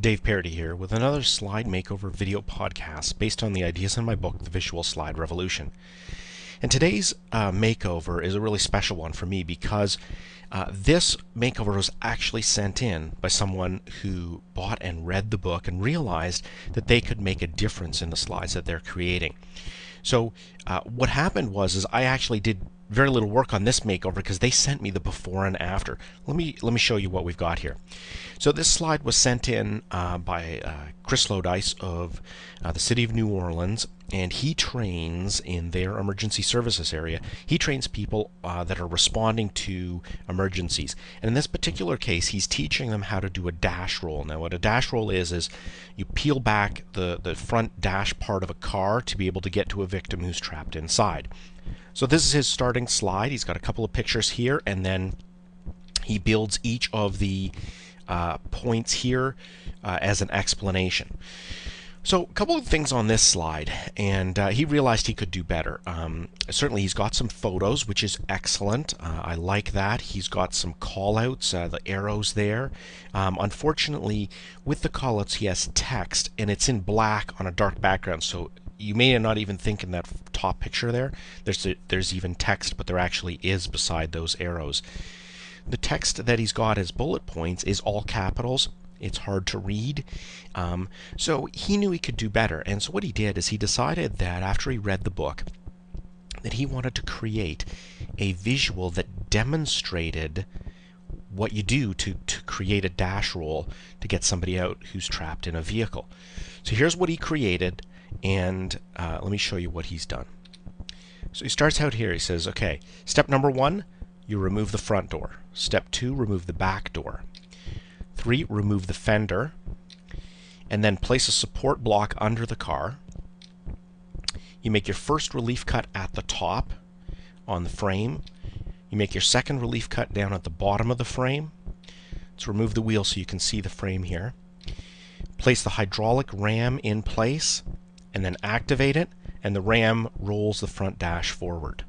Dave Parody here with another slide makeover video podcast based on the ideas in my book, The Visual Slide Revolution. And today's makeover is a really special one for me because this makeover was actually sent in by someone who bought and read the book and realized that they could make a difference in the slides that they're creating. So what happened was I actually did very little work on this makeover because they sent me the before and after. Let me show you what we've got here. So this slide was sent in by Chris Lodice of the City of New Orleans, and he trains in their emergency services area. He trains people that are responding to emergencies. And in this particular case, he's teaching them how to do a dash roll. Now what a dash roll is you peel back the front dash part of a car to be able to get to a victim who's trapped inside. So this is his starting slide. He's got a couple of pictures here, and then he builds each of the points here as an explanation. So a couple of things on this slide, and he realized he could do better. Certainly he's got some photos, which is excellent. I like that. He's got some call-outs, the arrows there. Unfortunately, with the call-outs he has text, and it's in black on a dark background, so you may not even think in that top picture there's even text, but there actually is beside those arrows. The text that he's got as bullet points is all capitals. It's hard to read. So he knew he could do better. And so what he did is he decided that after he read the book that he wanted to create a visual that demonstrated what you do to create a dash roll to get somebody out who's trapped in a vehicle. So here's what he created, and let me show you what he's done. So he starts out here. He says, okay, step number 1, you remove the front door. Step 2, remove the back door. 3, remove the fender, and then place a support block under the car. You make your first relief cut at the top on the frame. You make your second relief cut down at the bottom of the frame. Let's remove the wheel so you can see the frame here. Place the hydraulic ram in place, and then activate it, and the ram rolls the front dash forward.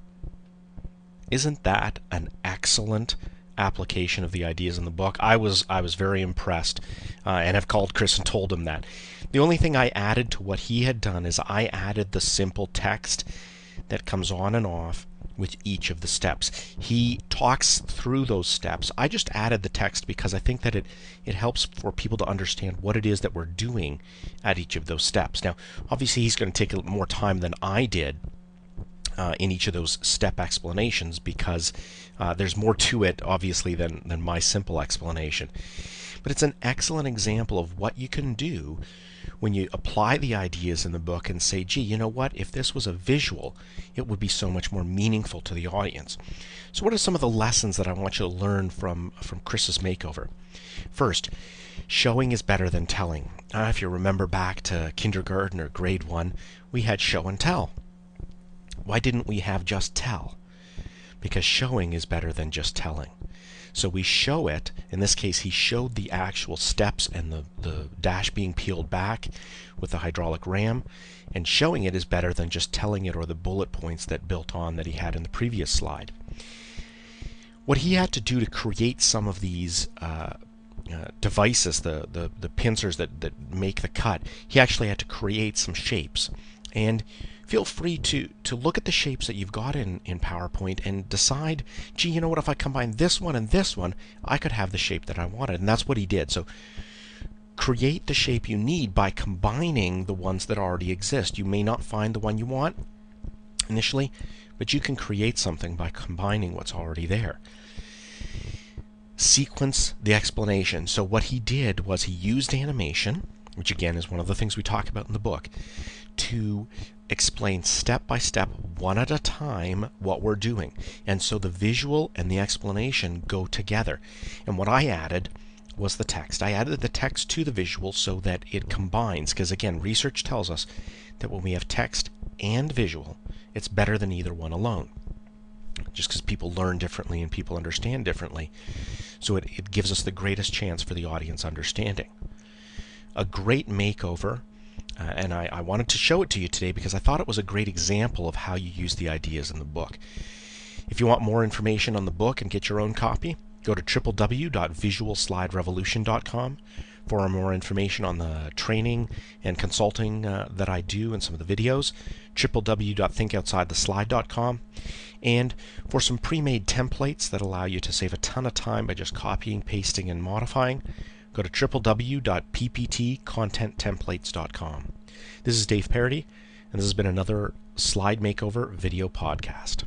Isn't that an excellent application of the ideas in the book? I was very impressed, and have called Chris and told him that. The only thing I added to what he had done is I added the simple text that comes on and off with each of the steps. He talks through those steps. I just added the text because I think that it helps for people to understand what it is that we're doing at each of those steps. Now, obviously he's going to take a little more time than I did in each of those step explanations because there's more to it, obviously, than my simple explanation. But it's an excellent example of what you can do when you apply the ideas in the book and say, gee, you know what, if this was a visual, it would be so much more meaningful to the audience. So what are some of the lessons that I want you to learn from Chris's makeover? First, showing is better than telling. If you remember back to kindergarten or grade 1, we had show and tell. Why didn't we have just tell? Because showing is better than just telling. So we show it. In this case, he showed the actual steps and the dash being peeled back with the hydraulic ram, and showing it is better than just telling it or the bullet points that built on that he had in the previous slide. What he had to do to create some of these devices, the pincers that make the cut, he actually had to create some shapes. And feel free to look at the shapes that you've got in PowerPoint and decide, gee, you know what, if I combine this one and this one, I could have the shape that I wanted. And that's what he did. So create the shape you need by combining the ones that already exist. You may not find the one you want initially, but you can create something by combining what's already there. Sequence the explanation. So what he did was he used animation, which again is one of the things we talk about in the book, to explain step by step, one at a time, what we're doing. And so the visual and the explanation go together. And what I added was the text. I added the text to the visual so that it combines, because again, research tells us that when we have text and visual, it's better than either one alone. Just because people learn differently and people understand differently. So it gives us the greatest chance for the audience understanding. A great makeover, and I wanted to show it to you today because I thought it was a great example of how you use the ideas in the book. If you want more information on the book and get your own copy, go to www.visualsliderevolution.com. For more information on the training and consulting that I do and some of the videos, www.thinkoutsidetheslide.com. And for some pre-made templates that allow you to save a ton of time by just copying, pasting, and modifying, go to www.pptcontenttemplates.com. This is Dave Parody, and this has been another Slide Makeover video podcast.